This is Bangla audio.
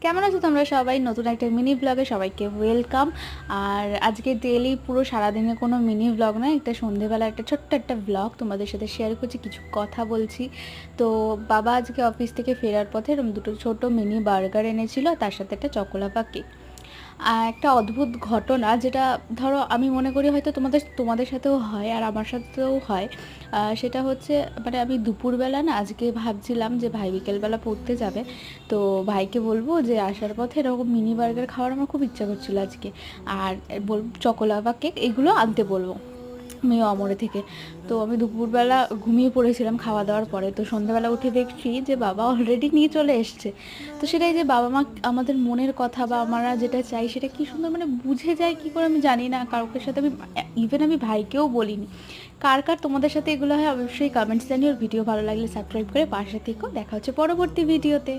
কেমন আছো তোমরা সবাই? নতুন একটা মিনি ব্লগে সবাইকে ওয়েলকাম। আর আজকে ডেইলি পুরো সারাদিনে কোনো মিনি ব্লগ নয়, একটা সন্ধেবেলা একটা ছোট্ট একটা ব্লগ তোমাদের সাথে শেয়ার করছি, কিছু কথা বলছি। তো বাবা আজকে অফিস থেকে ফেরার পথে এরকম দুটো ছোট মিনি বার্গার এনেছিল, তার সাথে একটা চকোলাভা কেক। একটা অদ্ভুত ঘটনা, যেটা ধরো আমি মনে করি হয়তো তোমাদের তোমাদের সাথেও হয় আর আমার সাথেও হয়। সেটা হচ্ছে, মানে আমি দুপুরবেলা না আজকে ভাবছিলাম যে ভাই বিকেলবেলা পড়তে যাবে, তো ভাইকে বলবো যে আসার পথে এরকম মিনি বার্গার খাওয়ার আমার খুব ইচ্ছা করছিল আজকে। আর বলবো চকোলাভা কেক এগুলো আনতে বলবো মেয়ে অমরে থেকে। তো আমি দুপুরবেলা ঘুমিয়ে পড়েছিলাম খাওয়া দাওয়ার পরে, তো সন্ধ্যাবেলা উঠে দেখছি যে বাবা অলরেডি নিয়ে চলে এসছে। তো সেটাই যে বাবা মা আমাদের মনের কথা বা আমরা যেটা চাই সেটা কি সুন্দর মানে বুঝে যায় কি করে আমি জানি না, কাউকে সাথে আমি ইভেন আমি ভাইকেও বলিনি। কার কার তোমাদের সাথে এগুলো হয় অবশ্যই কমেন্টস জানিও। ভিডিও ভালো লাগলে সাবস্ক্রাইব করে পাশে থেকো। দেখা হচ্ছে পরবর্তী ভিডিওতে।